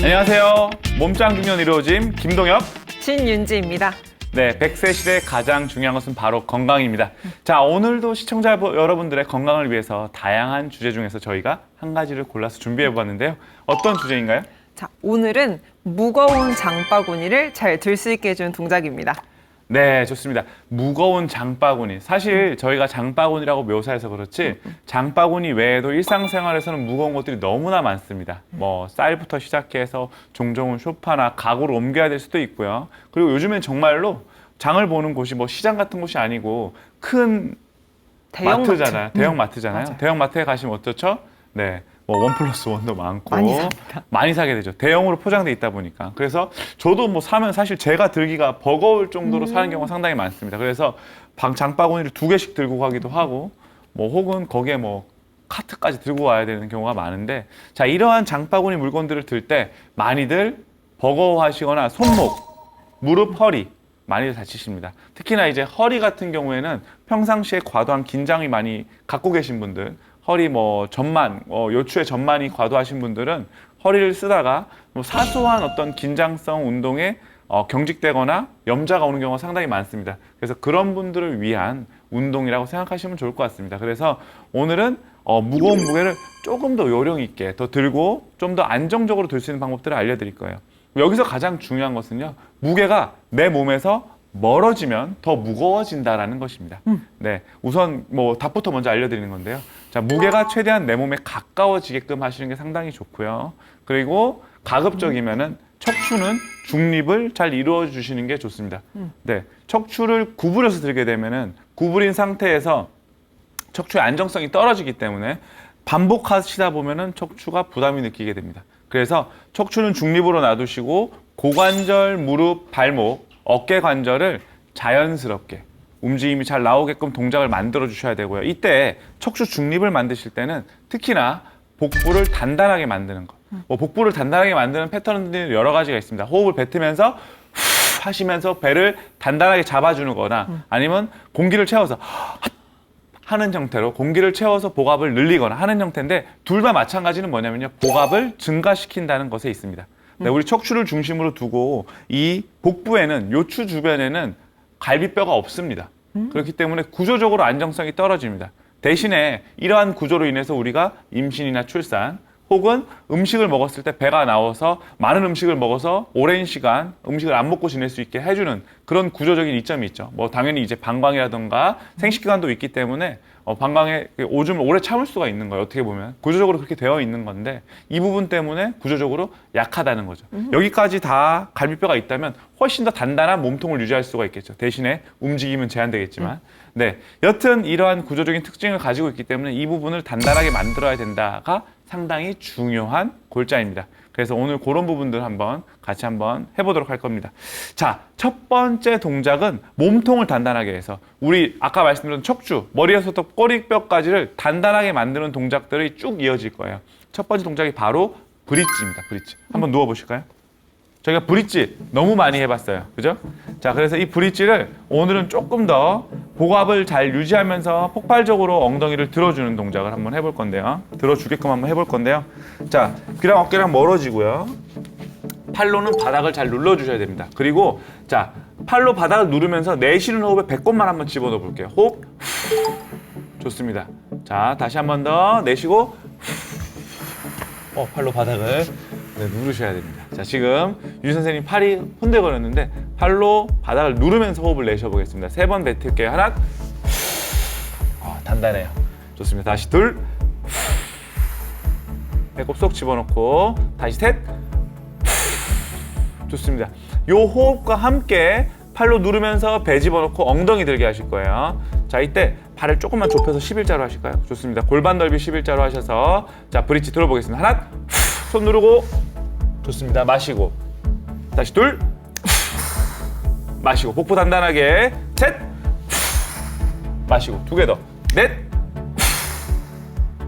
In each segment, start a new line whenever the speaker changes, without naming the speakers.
안녕하세요. 몸짱 중년 이루어짐 김동엽.
신윤지입니다.
네, 100세 시대 가장 중요한 것은 바로 건강입니다. 자, 오늘도 시청자 여러분들의 건강을 위해서 다양한 주제 중에서 저희가 한 가지를 골라서 준비해 보았는데요. 어떤 주제인가요?
자, 오늘은 무거운 장바구니를 잘 들 수 있게 해주는 동작입니다.
네, 좋습니다. 무거운 장바구니. 사실 저희가 장바구니라고 묘사해서 그렇지 장바구니 외에도 일상생활에서는 무거운 것들이 너무나 많습니다. 뭐 쌀부터 시작해서 종종은 소파나 가구를 옮겨야 될 수도 있고요. 그리고 요즘엔 정말로 장을 보는 곳이 뭐 시장 같은 곳이 아니고 큰 마트잖아요. 대형 마트잖아요.
맞아요.
대형 마트에 가시면 어떻죠? 네. 뭐 1+1도 많고
많이 삽니다.
많이 사게 되죠. 대형으로 포장돼 있다 보니까. 그래서 저도 뭐 사면 사실 제가 들기가 버거울 정도로 사는 경우가 상당히 많습니다. 그래서 장바구니를 2개씩 들고 가기도 하고 뭐 혹은 거기에 뭐 카트까지 들고 와야 되는 경우가 많은데, 자, 이러한 장바구니 물건들을 들 때 많이들 버거워하시거나 손목, 무릎, 허리 많이들 다치십니다. 특히나 이제 허리 같은 경우에는 평상시에 과도한 긴장이 많이 갖고 계신 분들, 허리 뭐 전만, 요추의 전만이 과도하신 분들은 허리를 쓰다가 뭐 사소한 어떤 긴장성 운동에 경직되거나 염자가 오는 경우가 상당히 많습니다. 그래서 그런 분들을 위한 운동이라고 생각하시면 좋을 것 같습니다. 그래서 오늘은 무거운 무게를 조금 더 요령 있게 더 들고 좀 더 안정적으로 들 수 있는 방법들을 알려드릴 거예요. 여기서 가장 중요한 것은요, 무게가 내 몸에서 멀어지면 더 무거워진다라는 것입니다. 네, 우선 뭐 답부터 먼저 알려드리는 건데요. 자, 무게가 최대한 내 몸에 가까워지게끔 하시는 게 상당히 좋고요. 그리고 가급적이면은 척추는 중립을 잘 이루어 주시는 게 좋습니다. 네, 척추를 구부려서 들게 되면은 구부린 상태에서 척추의 안정성이 떨어지기 때문에 반복하시다 보면은 척추가 부담이 느끼게 됩니다. 그래서 척추는 중립으로 놔두시고 고관절, 무릎, 발목, 어깨 관절을 자연스럽게 움직임이 잘 나오게끔 동작을 만들어 주셔야 되고요. 이때 척추 중립을 만드실 때는 특히나 복부를 단단하게 만드는 것. 뭐 복부를 단단하게 만드는 패턴들이 여러 가지가 있습니다. 호흡을 뱉으면서 후 하시면서 배를 단단하게 잡아주는 거나 아니면 공기를 채워서 하는 형태로 공기를 채워서 복압을 늘리거나 하는 형태인데, 둘 다 마찬가지는 뭐냐면요, 복압을 증가시킨다는 것에 있습니다. 네, 우리 척추를 중심으로 두고 이 복부에는, 요추 주변에는 갈비뼈가 없습니다. 그렇기 때문에 구조적으로 안정성이 떨어집니다. 대신에 이러한 구조로 인해서 우리가 임신이나 출산 혹은 음식을 먹었을 때 배가 나와서 많은 음식을 먹어서 오랜 시간 음식을 안 먹고 지낼 수 있게 해주는 그런 구조적인 이점이 있죠. 뭐 당연히 이제 방광이라든가 생식기관도 있기 때문에 방광에 오줌을 오래 참을 수가 있는 거예요. 어떻게 보면 구조적으로 그렇게 되어 있는 건데, 이 부분 때문에 구조적으로 약하다는 거죠. 여기까지 다 갈비뼈가 있다면 훨씬 더 단단한 몸통을 유지할 수가 있겠죠. 대신에 움직임은 제한되겠지만. 네, 여튼 이러한 구조적인 특징을 가지고 있기 때문에 이 부분을 단단하게 만들어야 된다가 상당히 중요한 골자입니다. 그래서 오늘 그런 부분들 같이 한번 해보도록 할 겁니다. 자, 첫 번째 동작은 몸통을 단단하게 해서 우리 아까 말씀드린 척추, 머리에서부터 꼬리뼈까지를 단단하게 만드는 동작들이 쭉 이어질 거예요. 첫 번째 동작이 바로 브릿지입니다. 브릿지. 한번 누워보실까요? 저희가 브릿지 너무 많이 해봤어요. 그죠? 자, 그래서 이 브릿지를 오늘은 조금 더 복압을 잘 유지하면서 폭발적으로 엉덩이를 들어주는 동작을 한번 해볼 건데요. 들어주게끔 한번 해볼 건데요. 자, 귀랑 어깨랑 멀어지고요. 팔로는 바닥을 잘 눌러주셔야 됩니다. 그리고 자, 팔로 바닥을 누르면서 내쉬는 호흡에 배꼽만 한번 집어넣어 볼게요. 호흡. 좋습니다. 자, 다시 한 번 더 내쉬고 팔로 바닥을 누르셔야 됩니다. 자, 지금 유 선생님 팔이 흔들거렸는데 팔로 바닥을 누르면서 호흡을 내쉬어보겠습니다. 3번 뱉을게요. 하나, 단단해요. 좋습니다. 다시 둘, 배꼽 쏙 집어넣고 다시 셋, 좋습니다. 요 호흡과 함께 팔로 누르면서 배 집어넣고 엉덩이 들게 하실 거예요. 자, 이때 발을 조금만 좁혀서 11자로 하실까요? 좋습니다. 골반 넓이 11자로 하셔서 자, 브릿지 들어보겠습니다. 하나, 손 누르고, 좋습니다. 마시고, 다시 둘, 마시고, 복부 단단하게, 셋, 마시고, 2개 더, 넷,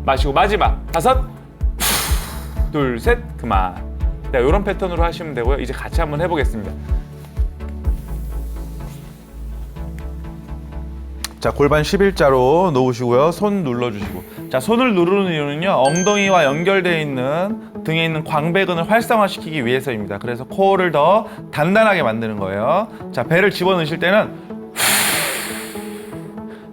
마시고, 마지막, 5, 둘, 셋, 그만. 네, 이런 패턴으로 하시면 되고요. 이제 같이 한번 해보겠습니다. 자, 골반 11자로 놓으시고요. 손 눌러주시고. 자, 손을 누르는 이유는요, 엉덩이와 연결되어 있는 등에 있는 광배근을 활성화시키기 위해서입니다. 그래서 코어를 더 단단하게 만드는 거예요. 자, 배를 집어넣으실 때는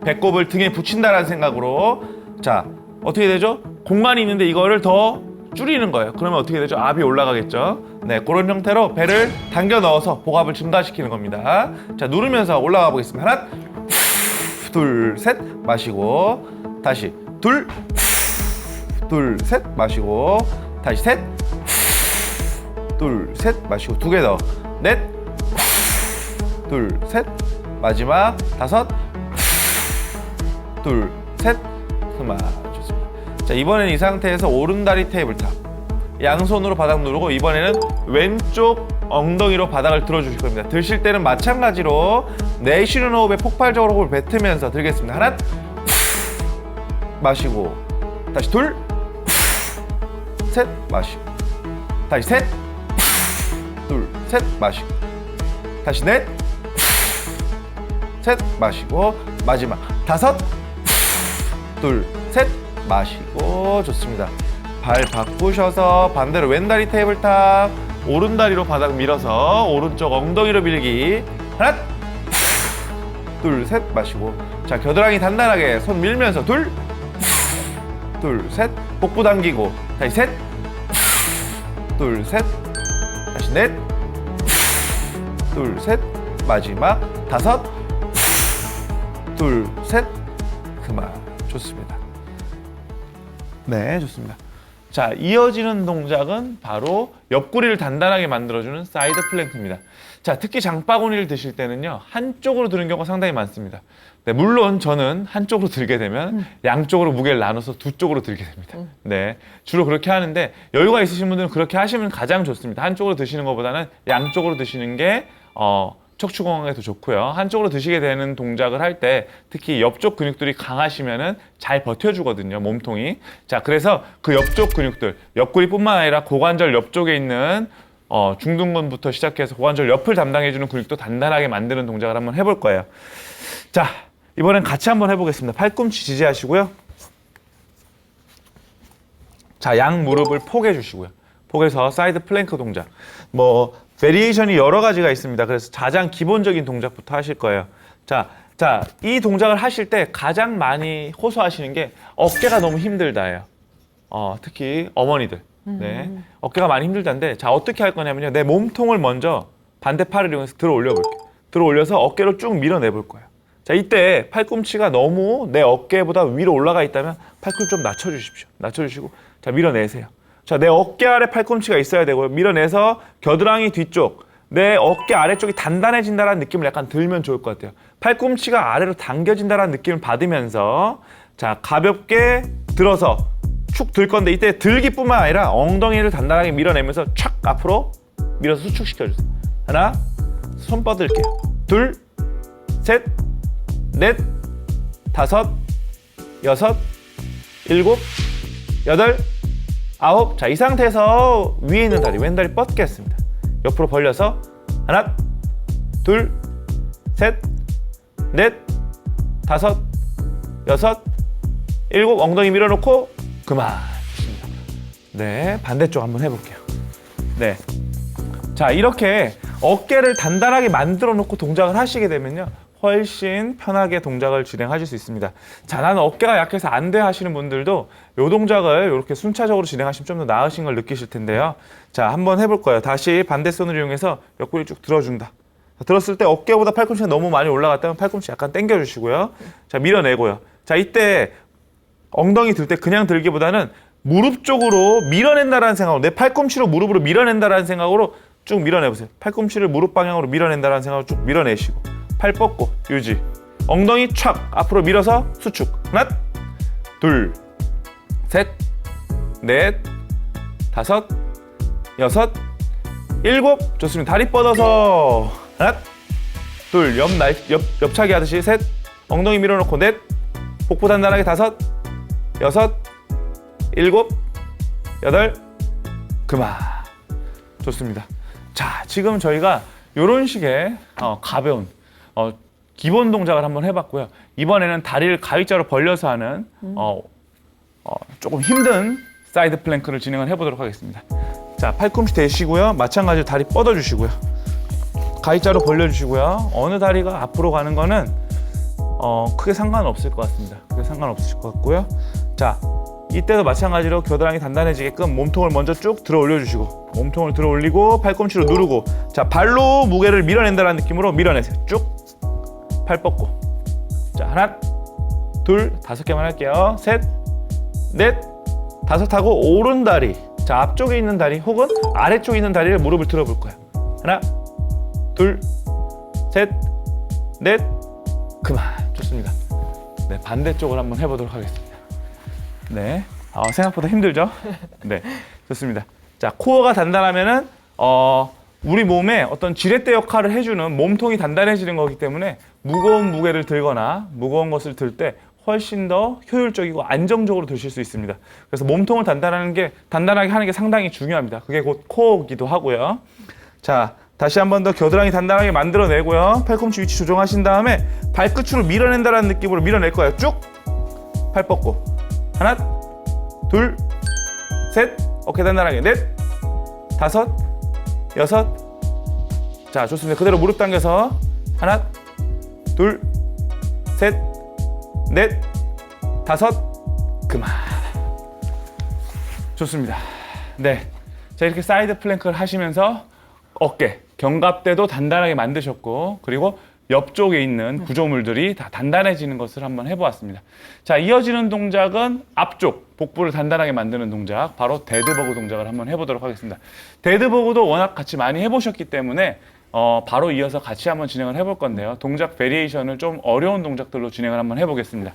배꼽을 등에 붙인다라는 생각으로, 자, 어떻게 되죠? 공간이 있는데 이거를 더 줄이는 거예요. 그러면 어떻게 되죠? 압이 올라가겠죠? 네, 그런 형태로 배를 당겨 넣어서 복압을 증가시키는 겁니다. 자, 누르면서 올라가 보겠습니다. 하나, 둘, 셋, 마시고, 다시 둘, 셋, 마시고, 다시 셋, 둘, 셋, 마시고, 두 개 더, 넷, 둘, 셋, 마지막 다섯, 둘, 셋, 그만. 좋습니다. 자, 이번엔 이 상태에서 오른다리 테이블탑, 양손으로 바닥 누르고, 이번에는 왼쪽 엉덩이로 바닥을 들어주실 겁니다. 드실 때는 마찬가지로 내쉬는 호흡에 폭발적으로 호흡을 뱉으면서 들겠습니다. 하나, 마시고, 다시 둘, 셋, 마시고, 다시 셋, 둘, 셋, 마시고, 다시 넷, 셋, 마시고, 마지막 다섯, 둘, 셋, 마시고. 좋습니다. 발 바꾸셔서 반대로 왼다리 테이블탑, 오른다리로 바닥 밀어서 오른쪽 엉덩이로 밀기. 하나, 둘, 셋, 마시고. 자, 겨드랑이 단단하게 손 밀면서 둘, 셋, 복부 당기고, 다시 셋, 둘, 셋, 다시 넷, 둘, 셋, 마지막 다섯, 둘, 셋, 그만. 좋습니다. 네, 좋습니다. 자, 이어지는 동작은 바로 옆구리를 단단하게 만들어주는 사이드 플랭크입니다. 자, 특히 장바구니를 드실 때는요, 한쪽으로 드는 경우가 상당히 많습니다. 네, 물론 저는 한쪽으로 들게 되면 양쪽으로 무게를 나눠서 두 쪽으로 들게 됩니다. 네, 주로 그렇게 하는데, 여유가 있으신 분들은 그렇게 하시면 가장 좋습니다. 한쪽으로 드시는 것보다는 양쪽으로 드시는 게 척추 건강에도 좋고요. 한쪽으로 드시게 되는 동작을 할 때 특히 옆쪽 근육들이 강하시면은 잘 버텨주거든요, 몸통이. 자, 그래서 그 옆쪽 근육들, 옆구리뿐만 아니라 고관절 옆쪽에 있는 중둔근부터 시작해서 고관절 옆을 담당해주는 근육도 단단하게 만드는 동작을 한번 해볼 거예요. 자, 이번엔 같이 한번 해보겠습니다. 팔꿈치 지지하시고요. 자, 양 무릎을 포개 주시고요. 포개서 사이드 플랭크 동작. 베리에이션이 여러 가지가 있습니다. 그래서 가장 기본적인 동작부터 하실 거예요. 자, 이 동작을 하실 때 가장 많이 호소하시는 게 어깨가 너무 힘들다예요. 특히 어머니들. 네, 어깨가 많이 힘들다인데, 자, 어떻게 할 거냐면요, 내 몸통을 먼저 반대팔을 이용해서 들어 올려 볼게요. 들어 올려서 어깨로 쭉 밀어내 볼 거예요. 자, 이때 팔꿈치가 너무 내 어깨보다 위로 올라가 있다면 팔꿈치 좀 낮춰주십시오. 낮춰주시고, 자, 밀어내세요. 자, 내 어깨 아래 팔꿈치가 있어야 되고요. 밀어내서 겨드랑이 뒤쪽, 내 어깨 아래쪽이 단단해진다는 느낌을 약간 들면 좋을 것 같아요. 팔꿈치가 아래로 당겨진다는 느낌을 받으면서, 자, 가볍게 들어서 축 들 건데, 이때 들기뿐만 아니라 엉덩이를 단단하게 밀어내면서 촥 앞으로 밀어서 수축시켜주세요. 하나, 손 뻗을게요. 둘, 셋, 넷, 다섯, 여섯, 일곱, 여덟, 아홉. 자, 이 상태에서 위에 있는 다리, 왼다리 뻗겠습니다. 옆으로 벌려서 하나, 둘, 셋, 넷, 다섯, 여섯, 일곱. 엉덩이 밀어놓고 그만. 좋습니다. 네, 반대쪽 한번 해볼게요. 네, 자, 이렇게 어깨를 단단하게 만들어 놓고 동작을 하시게 되면요, 훨씬 편하게 동작을 진행하실 수 있습니다. 자, 나는 어깨가 약해서 안 돼 하시는 분들도 이 동작을 이렇게 순차적으로 진행하시면 좀 더 나으신 걸 느끼실 텐데요. 자, 한번 해볼 거예요. 다시 반대손을 이용해서 옆구리 쭉 들어준다. 들었을 때 어깨보다 팔꿈치가 너무 많이 올라갔다면 팔꿈치 약간 당겨주시고요. 자, 밀어내고요. 자, 이때 엉덩이 들 때 그냥 들기보다는 무릎 쪽으로 밀어낸다라는 생각으로, 내 팔꿈치로 무릎으로 밀어낸다라는 생각으로 쭉 밀어내보세요. 팔꿈치를 무릎 방향으로 밀어낸다라는 생각으로 쭉 밀어내시고, 팔 뻗고 유지. 엉덩이 촥 앞으로 밀어서 수축. 하나, 둘, 셋, 넷, 다섯, 여섯, 일곱. 좋습니다. 다리 뻗어서 하나, 둘, 옆차기 하듯이 셋, 엉덩이 밀어놓고 넷, 복부 단단하게 다섯, 여섯, 일곱, 여덟, 그만. 좋습니다. 자, 지금 저희가 이런 식의 가벼운 기본 동작을 한번 해봤고요. 이번에는 다리를 가위자로 벌려서 하는 조금 힘든 사이드 플랭크를 진행을 해보도록 하겠습니다. 자, 팔꿈치 대시고요. 마찬가지로 다리 뻗어주시고요. 가위자로 벌려주시고요. 어느 다리가 앞으로 가는 거는 크게 상관없을 것 같습니다. 크게 상관없으실 것 같고요. 자, 이때도 마찬가지로 겨드랑이 단단해지게끔 몸통을 먼저 쭉 들어 올려주시고, 몸통을 들어 올리고 팔꿈치로 누르고, 자, 발로 무게를 밀어낸다는 느낌으로 밀어내세요. 쭉 팔 뻗고. 자, 하나, 둘, 5개만 할게요. 셋, 넷, 5 하고 오른 다리, 자, 앞쪽에 있는 다리 혹은 아래쪽에 있는 다리를 무릎을 들어볼 거예요. 하나, 둘, 셋, 넷, 그만. 좋습니다. 네, 반대쪽을 한번 해보도록 하겠습니다. 네, 생각보다 힘들죠? 네, 좋습니다. 자, 코어가 단단하면은 우리 몸에 어떤 지렛대 역할을 해주는 몸통이 단단해지는 거기 때문에 무거운 무게를 들거나 무거운 것을 들 때 훨씬 더 효율적이고 안정적으로 드실 수 있습니다. 그래서 몸통을 단단하게 하는 게 상당히 중요합니다. 그게 곧 코어이기도 하고요. 자, 다시 한 번 더 겨드랑이 단단하게 만들어내고요. 팔꿈치 위치 조정하신 다음에 발끝으로 밀어낸다는 느낌으로 밀어낼 거예요. 쭉! 팔 뻗고. 하나, 둘, 셋, 어깨 단단하게. 넷, 5, 6. 자, 좋습니다. 그대로 무릎 당겨서 하나, 둘, 셋, 넷, 5. 그만. 좋습니다. 네. 자, 이렇게 사이드 플랭크를 하시면서 어깨, 견갑대도 단단하게 만드셨고, 그리고 옆쪽에 있는 구조물들이 다 단단해지는 것을 한번 해보았습니다. 자, 이어지는 동작은 앞쪽 복부를 단단하게 만드는 동작, 바로 데드버그 동작을 한번 해보도록 하겠습니다. 데드버그도 워낙 같이 많이 해보셨기 때문에 바로 이어서 같이 한번 진행을 해볼 건데요. 동작 베리에이션을 좀 어려운 동작들로 진행을 한번 해보겠습니다.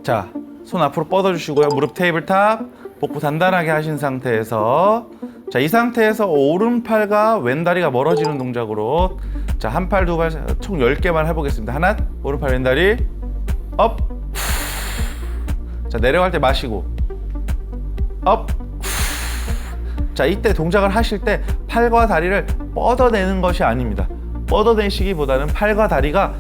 자, 손 앞으로 뻗어주시고요. 무릎 테이블탑, 복부 단단하게 하신 상태에서, 자, 이 상태에서 오른팔과 왼다리가 멀어지는 동작으로, 자, 한 팔, 두 팔, 총 10개만 해보겠습니다. 하나, 오른팔, 왼다리, 업, 자, 내려갈 때 마시고, 업, 자, 이때 동작을 하실 때 팔과 다리를 뻗어내는 것이 아닙니다. 뻗어내시기보다는 팔과 다리가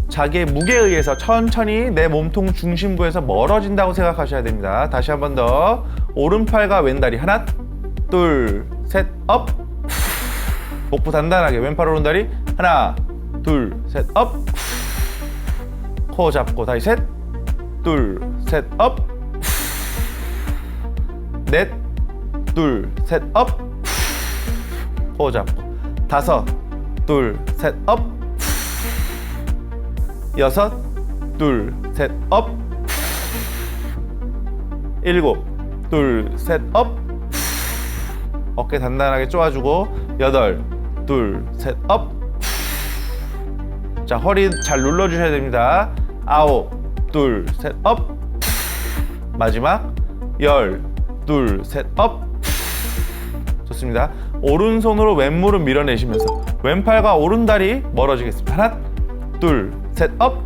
자기의 무게에 의해서 천천히 내 몸통 중심부에서 멀어진다고 생각하셔야 됩니다. 다시 한 번 더. 오른팔과 왼다리 하나, 둘, 셋, 업. 복부 단단하게. 왼팔 오른다리 하나, 둘, 셋, 업. 코 잡고 다시 셋, 둘, 셋, 업. 넷, 둘, 셋, 업. 코 잡고 5, 둘, 셋, 업. 6, 둘, 셋, 업. 7, 둘, 셋, 업. 어깨 단단하게 쪼아주고 8, 둘, 셋, 업. 자, 허리 잘 눌러주셔야 됩니다. 9, 둘, 셋, 업. 마지막 10, 둘, 셋, 업. 좋습니다. 오른손으로 왼무릎 밀어내시면서 왼팔과 오른다리 멀어지겠습니다. 하나, 둘, 셋, 업.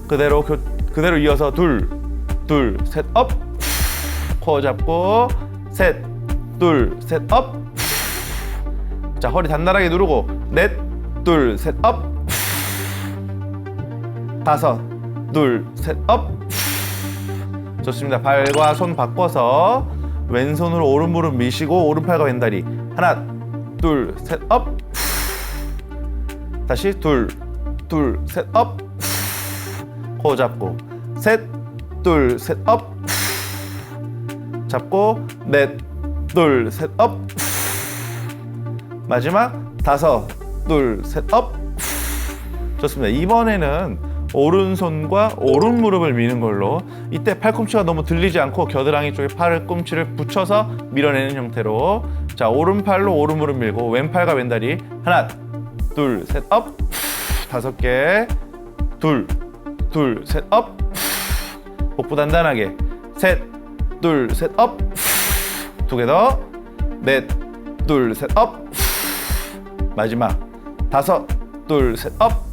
그대로 이어서 둘, 셋, 업. 코어 잡고 셋, 둘, 셋, 업. 자, 허리 단단하게 누르고 넷, 둘, 셋, 업. 5, 둘, 셋, 업. 좋습니다. 발과 손 바꿔서 왼손으로 오른 무릎 미시고 오른팔과 왼다리 하나, 둘, 셋, 업. 다시 둘, 셋, 업. 코 잡고 셋, 둘, 셋, 업. 잡고 넷, 둘, 셋, 업. 마지막 5, 둘, 셋, 업. 좋습니다. 이번에는 오른손과 오른 무릎을 미는 걸로, 이때 팔꿈치가 너무 들리지 않고 겨드랑이 쪽에 팔꿈치를 붙여서 밀어내는 형태로, 자, 오른팔로 오른 무릎 밀고 왼팔과 왼다리 하나, 둘, 셋, 업. 5개. 둘, 셋, 업. 복부 단단하게. 셋, 둘, 셋, 업. 2개 더. 넷, 둘, 셋, 업. 마지막 5, 둘, 셋, 업.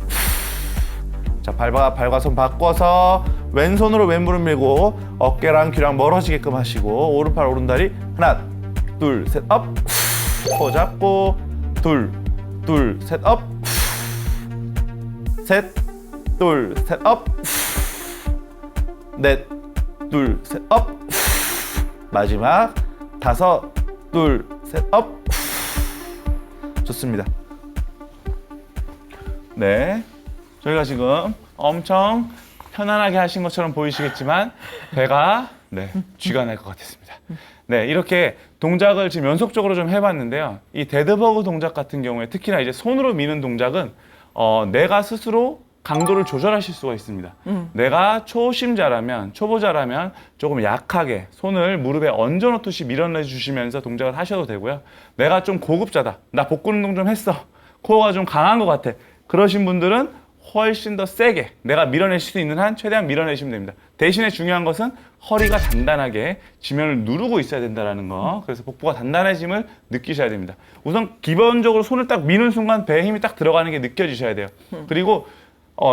자, 발과 손 바꿔서 왼손으로 왼무릎 밀고 어깨랑 귀랑 멀어지게끔 하시고 오른팔 오른다리 하나, 둘, 셋, 업. 코 잡고 둘, 둘, 셋, 업. 셋, 둘, 셋, 업. 넷, 둘, 셋, 업. 마지막 다섯, 둘, 셋, 업. 좋습니다. 네, 저희가 지금 엄청 편안하게 하신 것처럼 보이시겠지만 배가 쥐가 날 것 같았습니다. 네, 이렇게 동작을 지금 연속적으로 좀 해봤는데요. 이 데드버그 동작 같은 경우에 특히나 이제 손으로 미는 동작은 내가 스스로 강도를 조절하실 수가 있습니다. 내가 초보자라면 조금 약하게 손을 무릎에 얹어놓듯이 밀어내 주시면서 동작을 하셔도 되고요. 내가 좀 고급자다. 나 복근 운동 좀 했어. 코어가 좀 강한 것 같아. 그러신 분들은 훨씬 더 세게 내가 밀어내실 수 있는 한 최대한 밀어내시면 됩니다. 대신에 중요한 것은 허리가 단단하게 지면을 누르고 있어야 된다는 거. 그래서 복부가 단단해짐을 느끼셔야 됩니다. 우선 기본적으로 손을 딱 미는 순간 배에 힘이 딱 들어가는 게 느껴지셔야 돼요. 그리고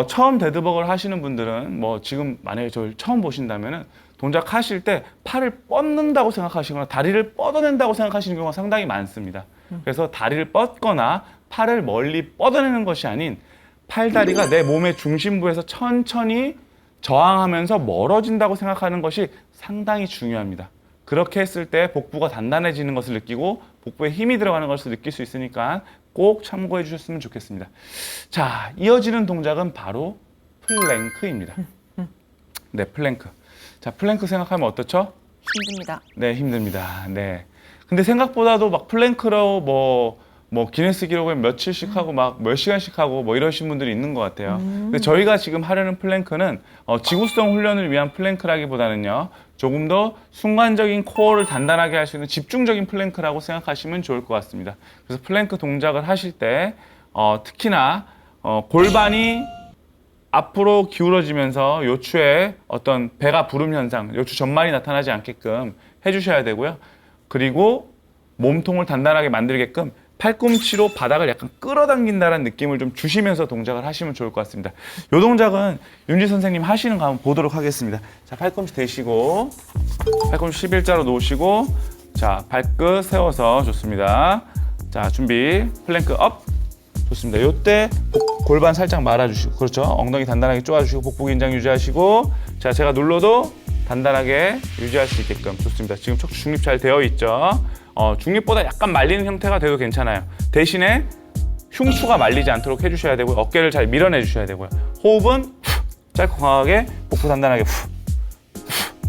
처음 데드버그를 하시는 분들은 뭐 지금 만약에 저를 처음 보신다면은 동작 하실 때 팔을 뻗는다고 생각하시거나 다리를 뻗어낸다고 생각하시는 경우가 상당히 많습니다. 그래서 다리를 뻗거나 팔을 멀리 뻗어내는 것이 아닌 팔다리가 내 몸의 중심부에서 천천히 저항하면서 멀어진다고 생각하는 것이 상당히 중요합니다. 그렇게 했을 때 복부가 단단해지는 것을 느끼고 복부에 힘이 들어가는 것을 느낄 수 있으니까 꼭 참고해 주셨으면 좋겠습니다. 자, 이어지는 동작은 바로 플랭크입니다. 네, 플랭크. 자, 플랭크 생각하면 어떻죠?
힘듭니다.
네, 힘듭니다. 네. 근데 생각보다도 막 플랭크로 뭐 기네스 기록에 며칠씩 하고 막 몇 시간씩 하고 뭐 이러신 분들이 있는 것 같아요. 근데 저희가 지금 하려는 플랭크는 지구성 훈련을 위한 플랭크라기보다는요, 조금 더 순간적인 코어를 단단하게 할 수 있는 집중적인 플랭크라고 생각하시면 좋을 것 같습니다. 그래서 플랭크 동작을 하실 때 특히나 골반이 앞으로 기울어지면서 요추에 어떤 배가 부름 현상, 요추 전만이 나타나지 않게끔 해주셔야 되고요. 그리고 몸통을 단단하게 만들게끔 팔꿈치로 바닥을 약간 끌어당긴다는 느낌을 좀 주시면서 동작을 하시면 좋을 것 같습니다. 이 동작은 윤지 선생님 하시는 거 한번 보도록 하겠습니다. 자, 팔꿈치 대시고, 팔꿈치 11자로 놓으시고, 자, 발끝 세워서 좋습니다. 자, 준비, 플랭크 업. 좋습니다. 요때 골반 살짝 말아주시고, 그렇죠. 엉덩이 단단하게 쪼아주시고, 복부 긴장 유지하시고, 자, 제가 눌러도 단단하게 유지할 수 있게끔. 좋습니다. 지금 척추 중립 잘 되어 있죠. 중립보다 약간 말리는 형태가 돼도 괜찮아요. 대신에 흉추가 말리지 않도록 해주셔야 되고요. 어깨를 잘 밀어내 주셔야 되고요. 호흡은 짧고 강하게, 복부 단단하게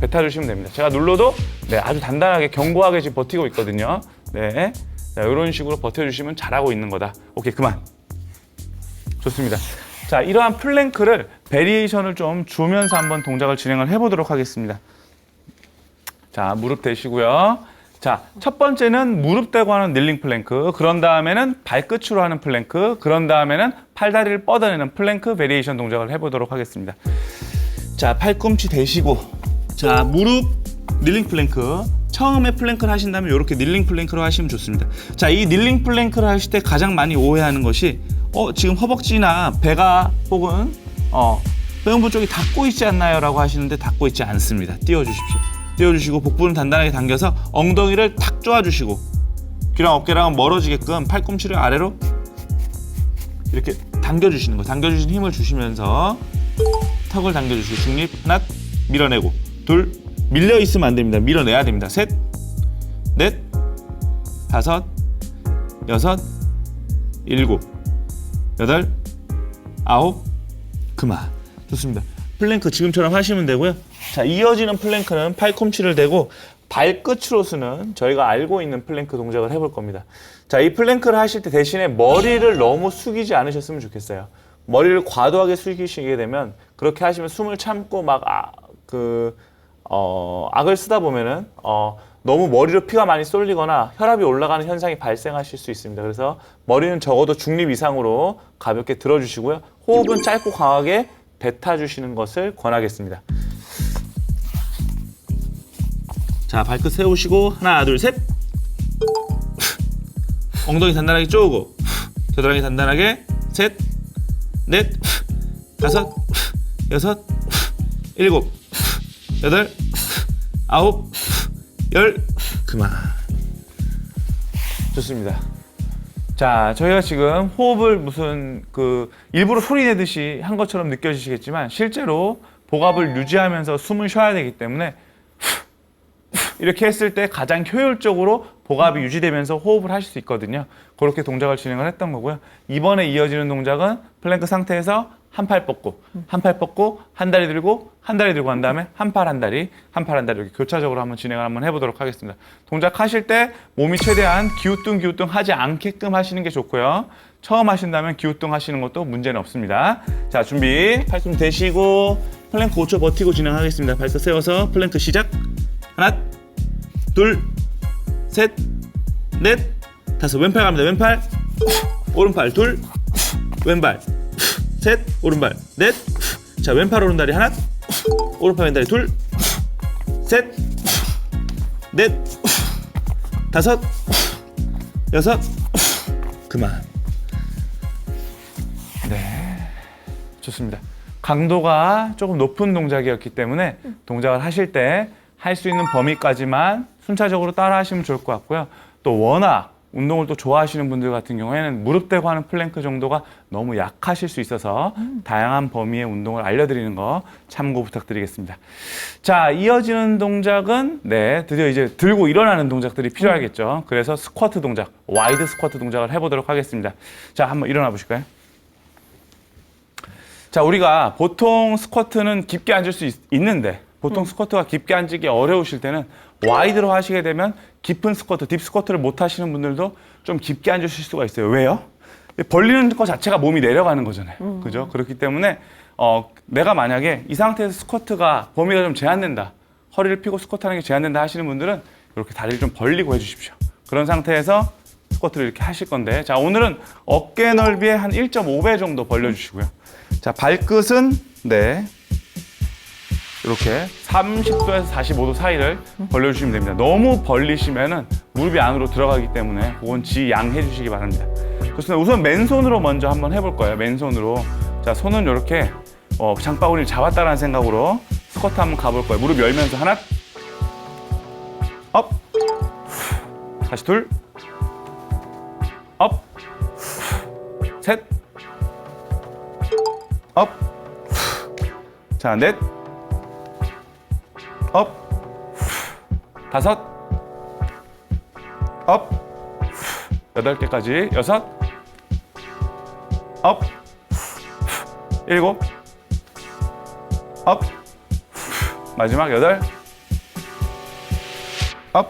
뱉어주시면 됩니다. 제가 눌러도 아주 단단하게 견고하게 지금 버티고 있거든요. 네, 자, 이런 식으로 버텨주시면 잘하고 있는 거다. 오케이, 그만. 좋습니다. 자, 이러한 플랭크를 베리에이션을 좀 주면서 한번 동작을 진행을 해보도록 하겠습니다. 자, 무릎 대시고요. 자, 첫 번째는 무릎 대고 하는 닐링 플랭크, 그런 다음에는 발끝으로 하는 플랭크, 그런 다음에는 팔다리를 뻗어내는 플랭크 베리에이션 동작을 해보도록 하겠습니다. 자, 팔꿈치 대시고, 자, 무릎 닐링 플랭크. 처음에 플랭크를 하신다면 이렇게 닐링 플랭크로 하시면 좋습니다. 자, 이 닐링 플랭크를 하실 때 가장 많이 오해하는 것이 지금 허벅지나 배가 혹은 배음부 쪽이 닫고 있지 않나요? 라고 하시는데 닫고 있지 않습니다. 띄워주십시오. 띄워주시고 복부는 단단하게 당겨서 엉덩이를 탁 쪼아주시고 귀랑 어깨랑 멀어지게끔 팔꿈치를 아래로 이렇게 당겨주시는 거예요. 당겨주신 힘을 주시면서 턱을 당겨주시고 중립, 하나, 밀어내고 둘, 밀려 있으면 안 됩니다. 밀어내야 됩니다. 셋, 넷, 다섯, 여섯, 일곱, 여덟, 아홉, 그만. 좋습니다. 플랭크 지금처럼 하시면 되고요. 자, 이어지는 플랭크는 팔꿈치를 대고 발끝으로 쓰는 저희가 알고 있는 플랭크 동작을 해볼 겁니다. 자, 이 플랭크를 하실 때 대신에 머리를 너무 숙이지 않으셨으면 좋겠어요. 머리를 과도하게 숙이시게 되면 그렇게 하시면 숨을 참고 막 악을 쓰다 보면은 너무 머리로 피가 많이 쏠리거나 혈압이 올라가는 현상이 발생하실 수 있습니다. 그래서 머리는 적어도 중립 이상으로 가볍게 들어주시고요. 호흡은 짧고 강하게 뱉어주시는 것을 권하겠습니다. 자, 발끝 세우시고 하나, 둘, 셋. 엉덩이 단단하게 쪼고 겨드랑이 단단하게 셋, 넷, 다섯, 여섯, 일곱, 여덟, 아홉, 열. 그만. 좋습니다. 자, 저희가 지금 호흡을 무슨 일부러 소리 내듯이 한 것처럼 느껴지시겠지만 실제로 복압을 유지하면서 숨을 쉬어야 되기 때문에 이렇게 했을 때 가장 효율적으로 복압이 유지되면서 호흡을 하실 수 있거든요. 그렇게 동작을 진행을 했던 거고요. 이번에 이어지는 동작은 플랭크 상태에서 한 팔 뻗고, 한 팔 뻗고, 한 다리 들고, 한 다리 들고 한 다음에 한 팔 한 다리, 한 팔 한 다리 이렇게 교차적으로 한번 진행을 한번 해보도록 하겠습니다. 동작하실 때 몸이 최대한 기우뚱 하지 않게끔 하시는 게 좋고요. 처음 하신다면 기우뚱 하시는 것도 문제는 없습니다. 자, 준비. 팔꿈 대시고 플랭크 5초 버티고 진행하겠습니다. 발끝 세워서 플랭크 시작. 하나, 둘, 셋, 넷, 다섯. 왼팔 갑니다. 왼팔, 오른팔 둘, 왼발 셋, 오른발 넷. 자, 왼팔 오른다리 하나, 오른팔 왼다리 둘, 셋, 넷, 다섯, 여섯. 그만. 네, 좋습니다. 강도가 조금 높은 동작이었기 때문에 동작을 하실 때 할 수 있는 범위까지만 순차적으로 따라 하시면 좋을 것 같고요. 또 워낙 운동을 또 좋아하시는 분들 같은 경우에는 무릎 대고 하는 플랭크 정도가 너무 약하실 수 있어서 다양한 범위의 운동을 알려드리는 거 참고 부탁드리겠습니다. 자, 이어지는 동작은 드디어 이제 들고 일어나는 동작들이 필요하겠죠. 그래서 스쿼트 동작, 와이드 스쿼트 동작을 해보도록 하겠습니다. 자, 한번 일어나 보실까요? 자, 우리가 보통 스쿼트는 깊게 앉을 수 있는데 보통 스쿼트가 깊게 앉기 어려우실 때는 와이드로 하시게 되면 깊은 스쿼트, 딥 스쿼트를 못 하시는 분들도 좀 깊게 앉으실 수가 있어요. 왜요? 벌리는 것 자체가 몸이 내려가는 거잖아요. 그죠? 그렇기 때문에 내가 만약에 이 상태에서 스쿼트가 범위가 좀 제한된다, 허리를 펴고 스쿼트하는 게 제한된다 하시는 분들은 이렇게 다리를 좀 벌리고 해주십시오. 그런 상태에서 스쿼트를 이렇게 하실 건데, 자, 오늘은 어깨 넓이의 한 1.5배 정도 벌려주시고요. 자, 발끝은 이렇게 30도에서 45도 사이를 벌려주시면 됩니다. 너무 벌리시면은 무릎이 안으로 들어가기 때문에 그건 지양해 주시기 바랍니다. 좋습니다. 우선 맨손으로 먼저 한번 해볼 거예요. 맨손으로. 자, 손은 이렇게 장바구니를 잡았다라는 생각으로 스쿼트 한번 가볼 거예요. 무릎 열면서 하나, 업, 다시 둘, 업, 셋, 업, 자, 넷, 업, 다섯, 업, 8개까지, 여섯, 업, 일곱, 업, 마지막 8, 업.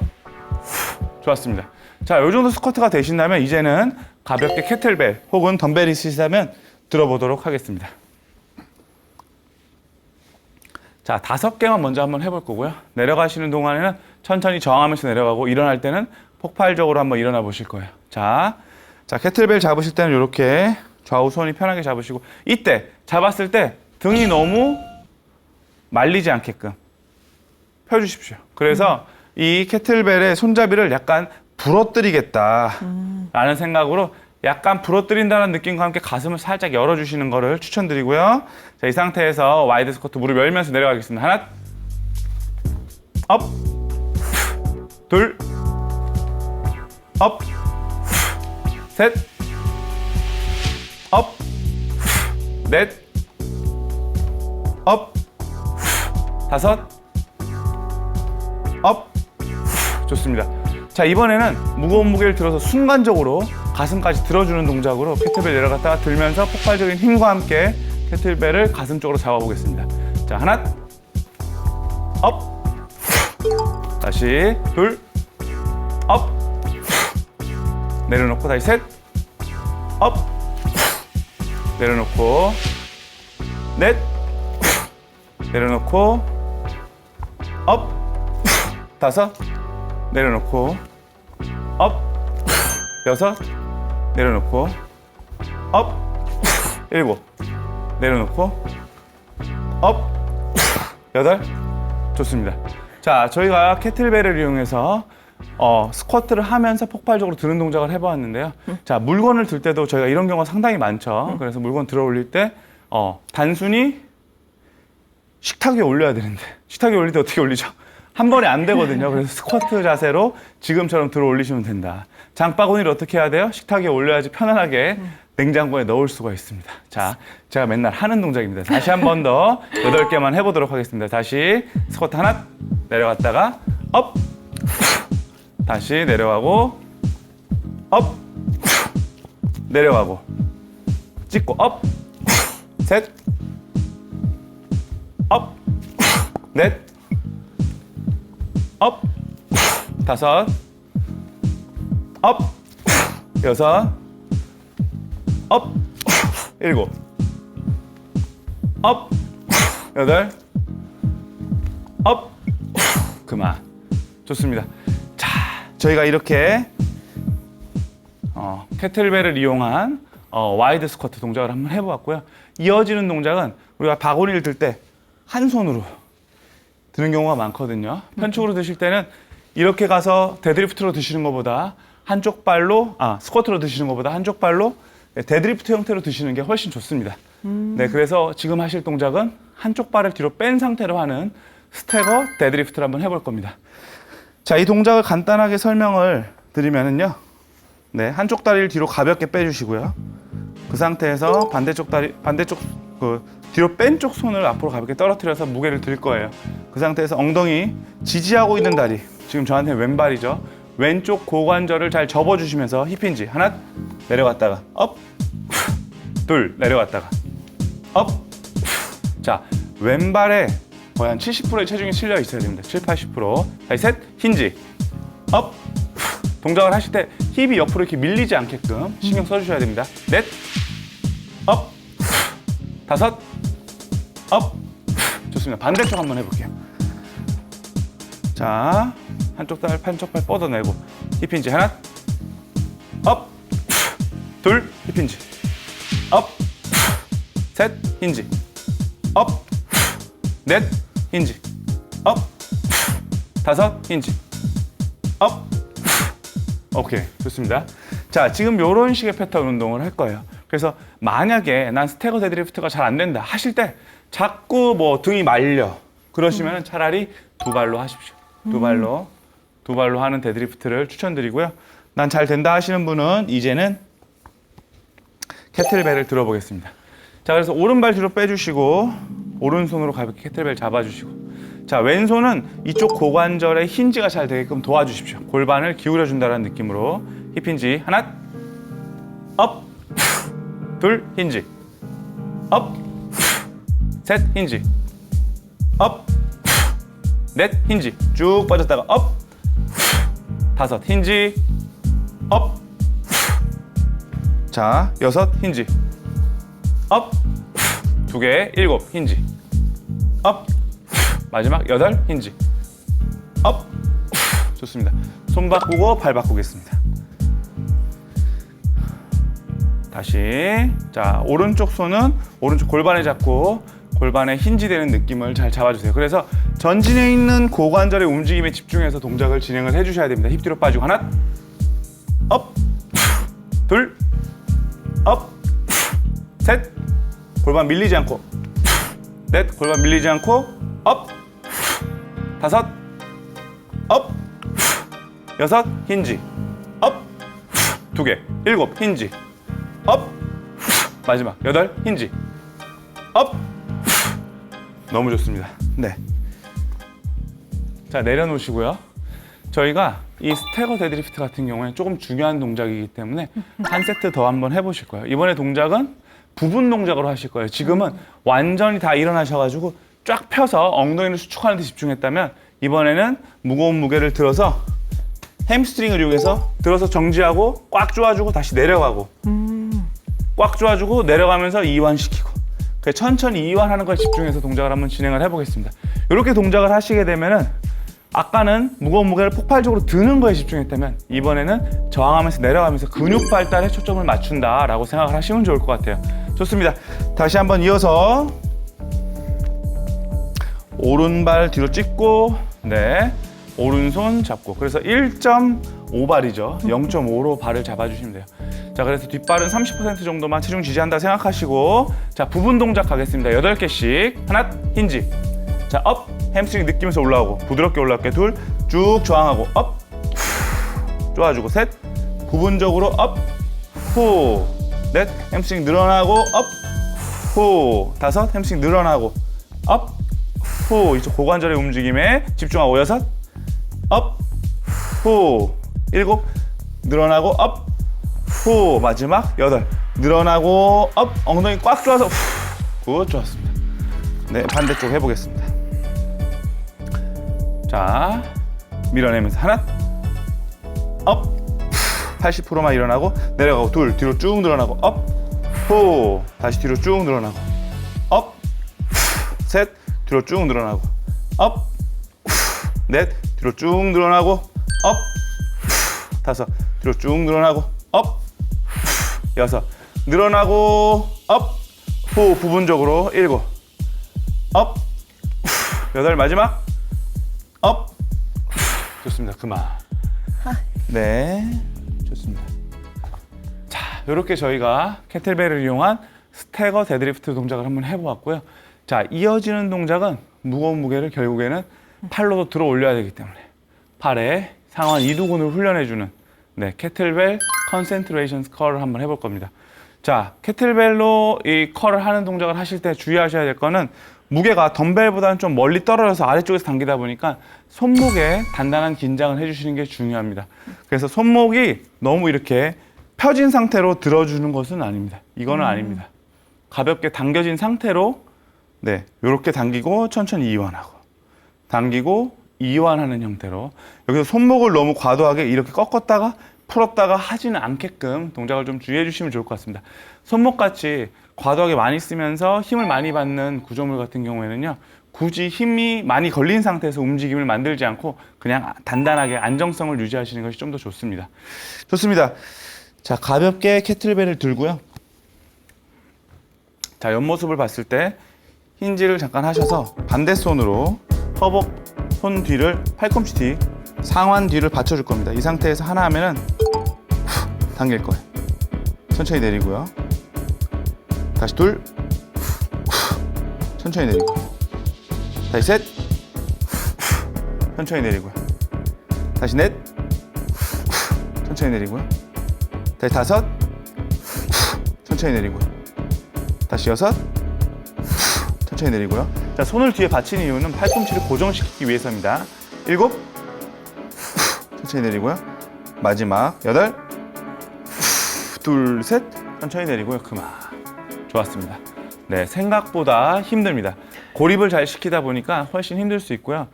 좋았습니다. 자, 이 정도 스쿼트가 되신다면 이제는 가볍게 캐틀벨 혹은 덤벨이 있으시다면 들어보도록 하겠습니다. 자, 5개만 먼저 한번 해볼 거고요. 내려가시는 동안에는 천천히 저항하면서 내려가고 일어날 때는 폭발적으로 한번 일어나 보실 거예요. 자, 캐틀벨 잡으실 때는 이렇게 좌우 손이 편하게 잡으시고, 이때 잡았을 때 등이 너무 말리지 않게끔 펴주십시오. 그래서 이 캐틀벨의 손잡이를 약간 부러뜨리겠다라는 생각으로 약간 부러뜨린다는 느낌과 함께 가슴을 살짝 열어주시는 거를 추천드리고요. 자, 이 상태에서 와이드 스쿼트 무릎 열면서 내려가겠습니다. 하나, 업, 둘, 업, 셋, 업, 넷, 업, 다섯, 업. 좋습니다. 자, 이번에는 무거운 무게를 들어서 순간적으로 가슴까지 들어주는 동작으로 캐틀벨 내려갔다가 들면서 폭발적인 힘과 함께 캐틀벨을 가슴 쪽으로 잡아보겠습니다. 자, 하나, 업, 다시 둘, 업, 내려놓고 다시 셋, 업, 내려놓고 넷, 내려놓고 업, 다섯, 내려놓고 업, 여섯, 내려놓고 업, 일곱, 내려놓고 업, 여덟. 좋습니다. 자, 저희가 캐틀벨을 이용해서 스쿼트를 하면서 폭발적으로 드는 동작을 해보았는데요. 자, 물건을 들 때도 저희가 이런 경우가 상당히 많죠. 그래서 물건 들어 올릴 때 단순히 식탁 위에 올려야 되는데, 식탁 위에 올릴 때 어떻게 올리죠? 한 번에 안 되거든요. 그래서 스쿼트 자세로 지금처럼 들어 올리시면 된다. 장바구니를 어떻게 해야 돼요? 식탁 위에 올려야지 편안하게 냉장고에 넣을 수가 있습니다. 자, 제가 맨날 하는 동작입니다. 다시 한 번 더 8개만 해보도록 하겠습니다. 다시 스쿼트 하나 내려갔다가 업, 다시 내려가고 업, 내려가고 찍고 업, 셋, 업, 넷, 업, 다섯, 업, 여섯, 업, 일곱, 업, 여덟, 업, 그만. 좋습니다. 자, 저희가 이렇게 캐틀벨을 이용한 와이드 스쿼트 동작을 한번 해보았고요. 이어지는 동작은 우리가 바구니를 들 때 한 손으로 드는 경우가 많거든요. 편축으로 드실 때는 이렇게 가서 데드리프트로 드시는 것보다 한쪽 발로, 스쿼트로 드시는 것보다 한쪽 발로 데드리프트 형태로 드시는 게 훨씬 좋습니다. 네, 그래서 지금 하실 동작은 한쪽 발을 뒤로 뺀 상태로 하는 스태거 데드리프트를 한번 해볼 겁니다. 자, 이 동작을 간단하게 설명을 드리면은요. 네, 한쪽 다리를 뒤로 가볍게 빼주시고요. 그 상태에서 반대쪽 뒤로 뺀 쪽 손을 앞으로 가볍게 떨어뜨려서 무게를 들 거예요. 그 상태에서 엉덩이 지지하고 있는 다리, 지금 저한테 왼발이죠. 왼쪽 고관절을 잘 접어주시면서 힙힌지 하나 내려갔다가 업, 둘 내려갔다가 업. 자, 왼발에 거의 한 70%의 체중이 실려 있어야 됩니다. 7, 80%. 다시 셋, 힌지 업. 동작을 하실 때 힙이 옆으로 이렇게 밀리지 않게끔 신경 써주셔야 됩니다. 넷, 업, 다섯, 업. 좋습니다. 반대쪽 한번 해볼게요. 자, 한쪽 팔 뻗어내고 힙힌지 하나, 업, 둘, 힙힌지, 업, 셋, 힌지, 업, 넷, 힌지, 업, 다섯, 힌지, 업. 오케이, 좋습니다. 자, 지금 이런 식의 패턴 운동을 할 거예요. 그래서 만약에 난 스태거 데드리프트가 잘 안 된다 하실 때 자꾸 뭐 등이 말려 그러시면 차라리 두 발로 하십시오. 두 발로 하는 데드리프트를 추천드리고요. 난 잘 된다 하시는 분은 이제는 캐틀벨을 들어보겠습니다. 자, 그래서 오른발 뒤로 빼주시고 오른손으로 가볍게 캐틀벨 잡아주시고, 자, 왼손은 이쪽 고관절에 힌지가 잘 되게끔 도와주십시오. 골반을 기울여준다는 느낌으로 힙힌지 하나, 업, 둘, 힌지, 업, 셋, 힌지, 업, 넷, 힌지, 쭉 빠졌다가 업, 다섯, 힌지, 업, 자, 여섯, 힌지, 업, 두 개, 일곱, 힌지, 업, 마지막 여덟, 힌지, 업. 좋습니다. 손 바꾸고 발 바꾸겠습니다. 다시, 자, 오른쪽 손은 오른쪽 골반에 잡고 골반에 힌지 되는 느낌을 잘 잡아주세요. 그래서 전진에 있는 고관절의 움직임에 집중해서 동작을 진행을 해주셔야 됩니다. 힙 뒤로 빠지고 하나, 업, 둘, 업, 셋, 골반 밀리지 않고, 넷, 골반 밀리지 않고, 업, 다섯, 업, 여섯, 힌지, 업, 두 개, 일곱, 힌지, 업, 마지막 여덟, 힌지, 업. 너무 좋습니다. 네. 자, 내려놓으시고요. 저희가 이 스태거 데드리프트 같은 경우에 조금 중요한 동작이기 때문에 한 세트 더 한번 해보실 거예요. 이번에 동작은 부분 동작으로 하실 거예요. 지금은 완전히 다 일어나셔가지고 쫙 펴서 엉덩이를 수축하는 데 집중했다면 이번에는 무거운 무게를 들어서 햄스트링을 이용해서 들어서 정지하고 꽉 조아주고 다시 내려가고 꽉 조아주고 내려가면서 이완시키고, 천천히 이완하는 걸 집중해서 동작을 한번 진행을 해보겠습니다. 이렇게 동작을 하시게 되면은 아까는 무거운 무게를 폭발적으로 드는 거에 집중했다면 이번에는 저항하면서 내려가면서 근육 발달에 초점을 맞춘다라고 생각을 하시면 좋을 것 같아요. 좋습니다. 다시 한번 이어서 오른발 뒤로 찍고, 네, 오른손 잡고, 그래서 1.5발이죠. 0.5로 발을 잡아주시면 돼요. 자, 그래서 뒷발은 30% 정도만 체중 지지한다 생각하시고, 자, 부분 동작 가겠습니다. 8개씩. 하나, 힌지. 자, 업, 햄스트링 느끼면서 올라오고, 부드럽게 올라올게. 둘, 쭉 저항하고, 업, 쪼아주고, 셋, 부분적으로 업, 후, 넷, 햄스트링 늘어나고 업, 후, 다섯, 햄스트링 늘어나고 업, 후, 이쪽 고관절의 움직임에 집중하고 여섯, 업, 후, 일곱, 늘어나고 업, 후, 마지막 여덟, 늘어나고 업, 엉덩이 꽉 조아서 후, 굿, 좋았습니다. 네, 반대쪽 해보겠습니다. 자, 밀어내면서 하나, 업, 80%만 일어나고 내려가고 둘, 뒤로 쭉 늘어나고 업, 후, 다시 뒤로 쭉 늘어나고 업, 셋, 뒤로 쭉 늘어나고 업, 넷, 뒤로 쭉 늘어나고 업, 다섯, 뒤로 쭉 늘어나고 업, 여섯, 늘어나고 업, 후, 부분적으로 일곱, 업, 여덟, 마지막 업. 좋습니다. 그만. 네, 좋습니다. 자, 이렇게 저희가 캐틀벨을 이용한 스태거 데드리프트 동작을 한번 해보았고요. 자, 이어지는 동작은 무거운 무게를 결국에는 팔로도 들어 올려야 되기 때문에 팔에 상완 이두근을 훈련해주는 네, 캐틀벨 컨센트레이션 컬을 한번 해볼 겁니다. 자, 캐틀벨로 이 컬을 하는 동작을 하실 때 주의하셔야 될 거는 무게가 덤벨보다는 좀 멀리 떨어져서 아래쪽에서 당기다 보니까 손목에 단단한 긴장을 해주시는 게 중요합니다. 그래서 손목이 너무 이렇게 펴진 상태로 들어주는 것은 아닙니다. 이거는 아닙니다. 가볍게 당겨진 상태로 네, 이렇게 당기고 천천히 이완하고 당기고 이완하는 형태로 여기서 손목을 너무 과도하게 이렇게 꺾었다가 풀었다가 하지는 않게끔 동작을 좀 주의해 주시면 좋을 것 같습니다. 손목같이 과도하게 많이 쓰면서 힘을 많이 받는 구조물 같은 경우에는요, 굳이 힘이 많이 걸린 상태에서 움직임을 만들지 않고 그냥 단단하게 안정성을 유지하시는 것이 좀 더 좋습니다. 좋습니다. 자, 가볍게 캐틀벨을 들고요. 자, 옆모습을 봤을 때 힌지를 잠깐 하셔서 반대 손으로 허벅 손 뒤를 팔꿈치 뒤 상완 뒤를 받쳐줄 겁니다. 이 상태에서 하나 하면은 후, 당길 거예요. 천천히 내리고요. 다시 둘, 후, 천천히 내리고. 다시 셋, 후, 천천히 내리고요. 다시 넷, 후, 천천히 내리고요. 다시 다섯, 후, 천천히 내리고요. 다시 여섯, 후, 천천히 내리고요. 자, 손을 뒤에 받친 이유는 팔꿈치를 고정시키기 위해서입니다. 일곱, 천천히 내리고요. 마지막 여덟, 둘, 셋, 천천히 내리고요. 그만. 좋았습니다. 네, 생각보다 힘듭니다. 고립을 잘 시키다 보니까 훨씬 힘들 수 있고요.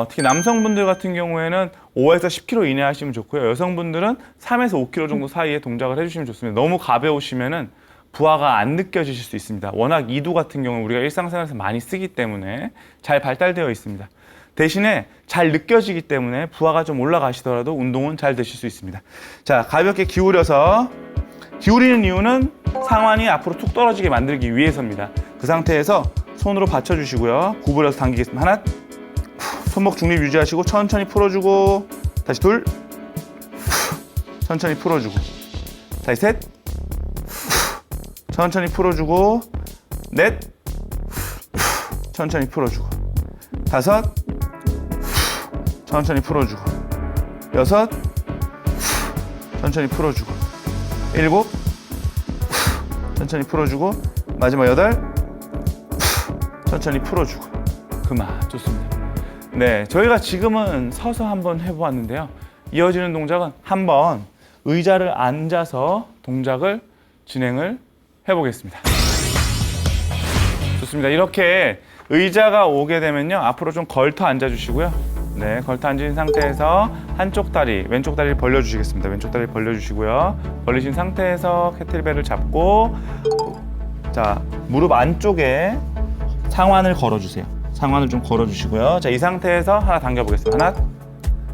특히 남성분들 같은 경우에는 5에서 10kg 이내 하시면 좋고요. 여성분들은 3에서 5kg 정도 사이에 동작을 해주시면 좋습니다. 너무 가벼우시면은 부하가 안 느껴지실 수 있습니다. 워낙 이두 같은 경우는 우리가 일상생활에서 많이 쓰기 때문에 잘 발달되어 있습니다. 대신에 잘 느껴지기 때문에 부하가 좀 올라가시더라도 운동은 잘 되실 수 있습니다. 자, 가볍게 기울여서 기울이는 이유는 상완이 앞으로 툭 떨어지게 만들기 위해서입니다. 그 상태에서 손으로 받쳐주시고요. 구부려서 당기겠습니다. 하나, 손목 중립 유지하시고 천천히 풀어주고 다시 둘, 천천히 풀어주고 다시 셋, 천천히 풀어주고 넷, 천천히 풀어주고 다섯, 천천히 풀어주고 여섯, 천천히 풀어주고 일곱, 천천히 풀어주고 마지막 여덟, 천천히 풀어주고 그만. 좋습니다. 네, 저희가 지금은 서서 한번 해보았는데요. 이어지는 동작은 한번 의자를 앉아서 동작을 진행을 해보겠습니다. 좋습니다. 이렇게 의자가 오게 되면요, 앞으로 좀 걸터 앉아주시고요. 네, 걸터 앉은 상태에서 한쪽 다리, 왼쪽 다리를 벌려주시겠습니다. 왼쪽 다리 벌려주시고요. 벌리신 상태에서 캐틀벨을 잡고 자, 무릎 안쪽에 상완을 걸어주세요. 상완을 좀 걸어주시고요. 자, 이 상태에서 하나 당겨보겠습니다. 하나,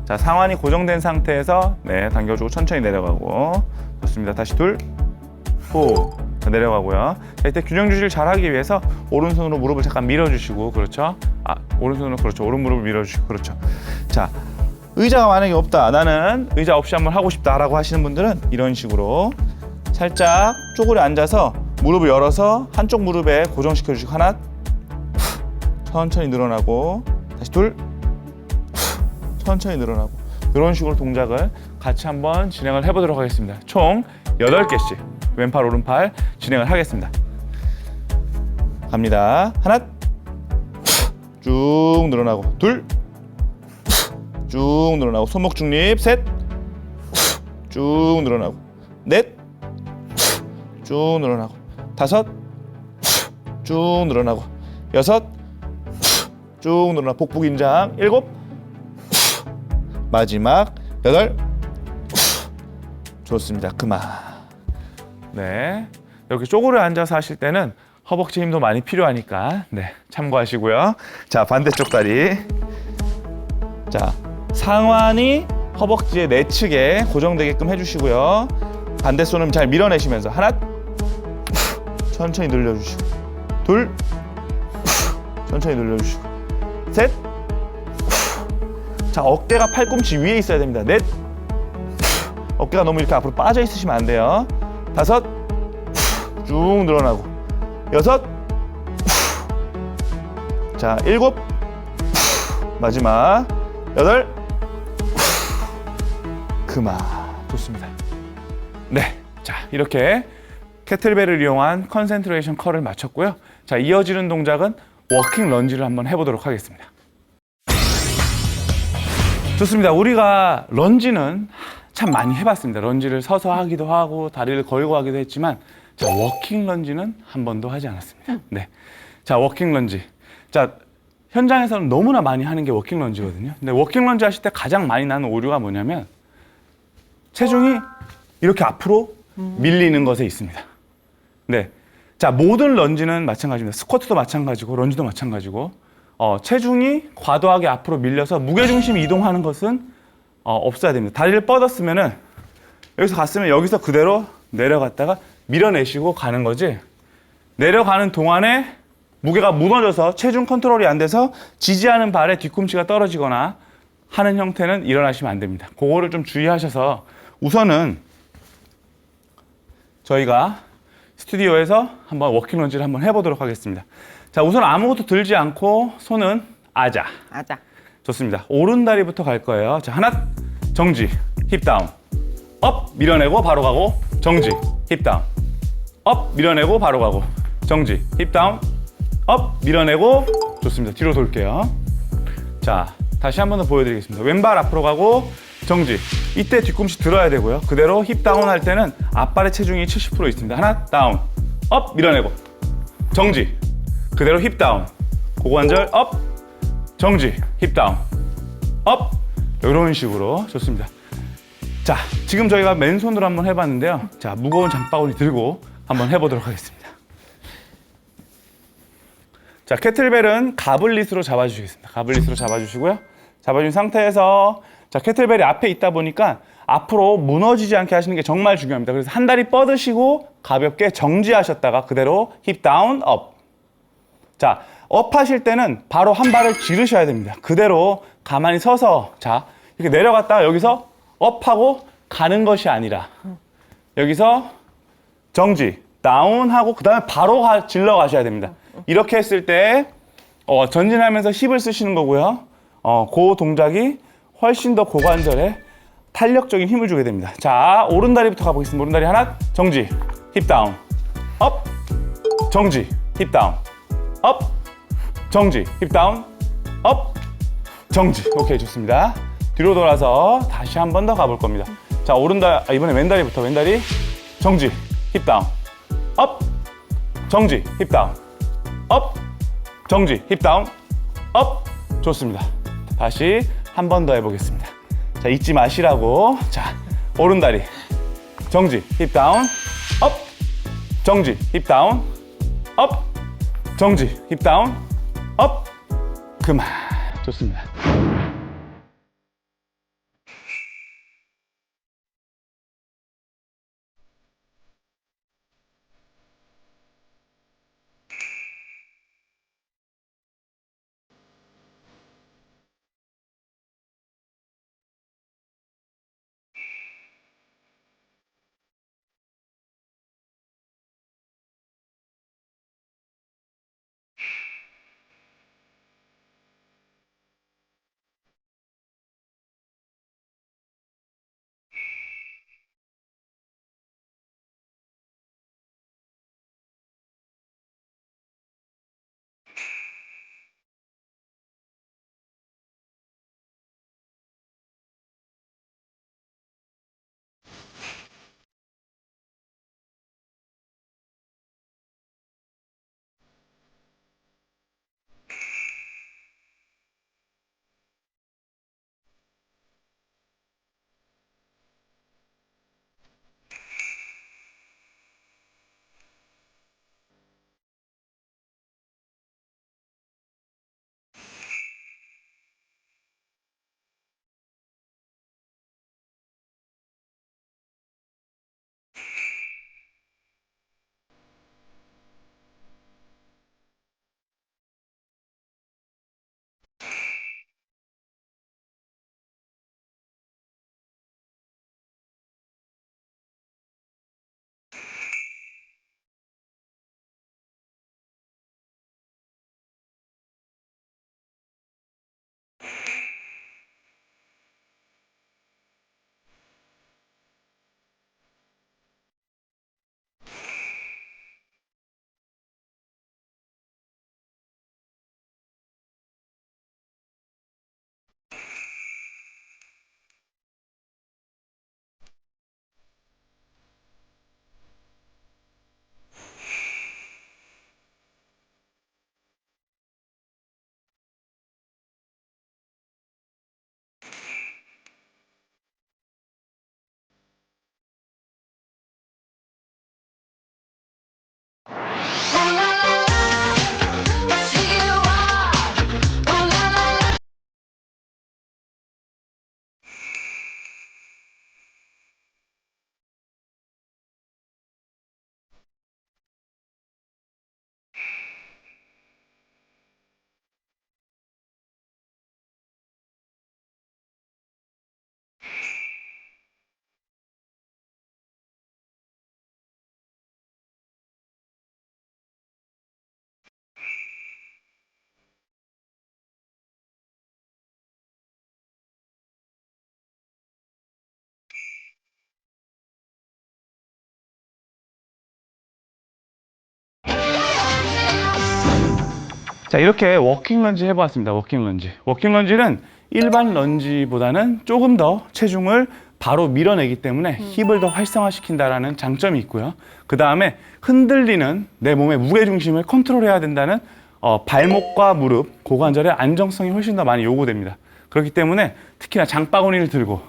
자, 상완이 고정된 상태에서 네, 당겨주고 천천히 내려가고 좋습니다. 다시 둘, 후, 자, 내려가고요. 자, 이때 균형 유지를 잘 하기 위해서 오른손으로 무릎을 잠깐 밀어주시고 그렇죠. 아, 오른손으로 그렇죠. 오른 무릎을 밀어주시고 그렇죠. 자, 의자가 만약에 없다, 나는 의자 없이 한번 하고 싶다라고 하시는 분들은 이런 식으로 살짝 쪼그려 앉아서 무릎을 열어서 한쪽 무릎에 고정시켜 주시고 하나, 천천히 늘어나고 다시 둘, 천천히 늘어나고 이런 식으로 동작을 같이 한번 진행을 해보도록 하겠습니다. 총 8개씩 왼팔 오른팔 진행을 하겠습니다. 갑니다. 하나 쭉 늘어나고 둘 쭉 늘어나고 손목 중립 셋 쭉 늘어나고 넷 쭉 늘어나고 다섯 쭉 늘어나고 여섯 쭉 늘어나 복부 긴장 일곱 마지막 여덟 좋습니다. 그만. 네, 이렇게 쪼그려 앉아서 하실 때는 허벅지 힘도 많이 필요하니까 네 참고하시고요. 자, 반대쪽 다리. 자, 상완이 허벅지의 내측에 고정되게끔 해주시고요. 반대 손은 잘 밀어내시면서 하나 천천히 늘려주시고 둘 천천히 늘려주시고 셋 자, 어깨가 팔꿈치 위에 있어야 됩니다. 넷 어깨가 너무 이렇게 앞으로 빠져 있으시면 안 돼요. 다섯 쭉 늘어나고 여섯 자, 일곱 마지막 여덟 그만. 좋습니다. 네, 자, 이렇게 캐틀벨을 이용한 컨센트레이션 컬을 마쳤고요. 자, 이어지는 동작은 워킹 런지를 한번 해보도록 하겠습니다. 좋습니다. 우리가 런지는 참 많이 해봤습니다. 런지를 서서 하기도 하고 다리를 걸고 하기도 했지만 자, 워킹 런지는 한 번도 하지 않았습니다. 네, 자, 워킹 런지. 자, 현장에서는 너무나 많이 하는 게 워킹 런지거든요. 근데 워킹 런지 하실 때 가장 많이 나는 오류가 뭐냐면 체중이 이렇게 앞으로 밀리는 것에 있습니다. 네, 자, 모든 런지는 마찬가지입니다. 스쿼트도 마찬가지고 런지도 마찬가지고 체중이 과도하게 앞으로 밀려서 무게중심이 이동하는 것은 없어야 됩니다. 다리를 뻗었으면은 여기서 갔으면 여기서 그대로 내려갔다가 밀어내시고 가는 거지, 내려가는 동안에 무게가 무너져서 체중 컨트롤이 안 돼서 지지하는 발에 뒤꿈치가 떨어지거나 하는 형태는 일어나시면 안 됩니다. 그거를 좀 주의하셔서 우선은 저희가 스튜디오에서 한번 워킹 런지를 한번 해보도록 하겠습니다. 자, 우선 아무것도 들지 않고 손은 아자. 좋습니다. 오른 다리부터 갈 거예요. 자, 하나 정지 힙 다운 업 밀어내고 바로 가고 정지 힙 다운 업 밀어내고 바로 가고 정지 힙 다운 업 밀어내고 좋습니다. 뒤로 돌게요. 자, 다시 한 번 더 보여드리겠습니다. 왼발 앞으로 가고 정지. 이때 뒤꿈치 들어야 되고요. 그대로 힙 다운 할 때는 앞발의 체중이 70% 있습니다. 하나 다운 업 밀어내고 정지 그대로 힙 다운 고관절 업 정지 힙 다운 업 이런 식으로. 좋습니다. 자, 지금 저희가 맨손으로 한번 해봤는데요. 자, 무거운 장바구니 들고 한번 해보도록 하겠습니다. 자, 캐틀벨은 가블릿으로 잡아주시겠습니다. 가블릿으로 잡아주시고요. 잡아준 상태에서 자, 캐틀벨이 앞에 있다 보니까 앞으로 무너지지 않게 하시는 게 정말 중요합니다. 그래서 한 다리 뻗으시고 가볍게 정지하셨다가 그대로 힙 다운 업. 자, 업 하실 때는 바로 한 발을 지르셔야 됩니다. 그대로 가만히 서서 자, 이렇게 내려갔다가 여기서 업하고 가는 것이 아니라 여기서 정지 다운하고 그 다음에 바로 질러 가셔야 됩니다. 이렇게 했을 때 전진하면서 힙을 쓰시는 거고요. 그 동작이 훨씬 더 고관절에 탄력적인 힘을 주게 됩니다. 자, 오른다리부터 가보겠습니다. 오른다리 하나 정지 힙 다운 업 정지 힙 다운 업 정지 힙 다운 업 정지. 오케이, 좋습니다. 뒤로 돌아서 다시 한 번 더 가볼 겁니다. 자, 이번에 왼다리부터 왼다리 정지 힙 다운 업 정지 힙 다운 업 정지 힙 다운 업. 좋습니다. 다시 한 번 더 해보겠습니다. 자, 잊지 마시라고. 자, 오른다리 정지 힙 다운 업 정지 힙 다운 업 정지 힙 다운 업 그만. 좋습니다.
자, 이렇게 워킹 런지 해보았습니다. 워킹 런지. 워킹 런지는 일반 런지보다는 조금 더 체중을 바로 밀어내기 때문에 힙을 더 활성화시킨다라는 장점이 있고요. 그 다음에 흔들리는 내 몸의 무게중심을 컨트롤해야 된다는 발목과 무릎, 고관절의 안정성이 훨씬 더 많이 요구됩니다. 그렇기 때문에 특히나 장바구니를 들고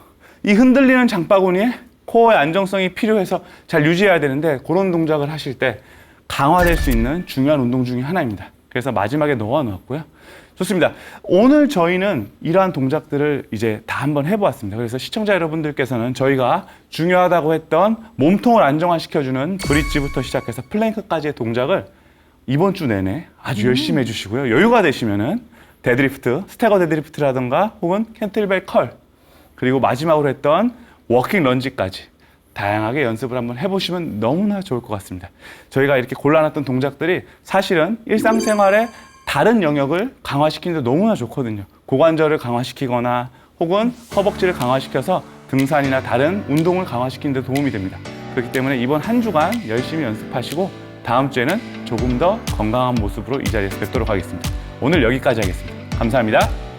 이 흔들리는 장바구니에 코어의 안정성이 필요해서 잘 유지해야 되는데 그런 동작을 하실 때 강화될 수 있는 중요한 운동 중에 하나입니다. 그래서 마지막에 넣어 놓았고요. 좋습니다. 오늘 저희는 이러한 동작들을 이제 다 한번 해보았습니다. 그래서 시청자 여러분들께서는 저희가 중요하다고 했던 몸통을 안정화시켜주는 브릿지부터 시작해서 플랭크까지의 동작을 이번 주 내내 아주 열심히 해주시고요. 여유가 되시면은 데드리프트, 스태거 데드리프트라든가 혹은 캔틀벨 컬, 그리고 마지막으로 했던 워킹 런지까지 다양하게 연습을 한번 해보시면 너무나 좋을 것 같습니다. 저희가 이렇게 골라놨던 동작들이 사실은 일상생활의 다른 영역을 강화시키는 데 너무나 좋거든요. 고관절을 강화시키거나 혹은 허벅지를 강화시켜서 등산이나 다른 운동을 강화시키는 데 도움이 됩니다. 그렇기 때문에 이번 한 주간 열심히 연습하시고 다음 주에는 조금 더 건강한 모습으로 이 자리에서 뵙도록 하겠습니다. 오늘 여기까지 하겠습니다. 감사합니다.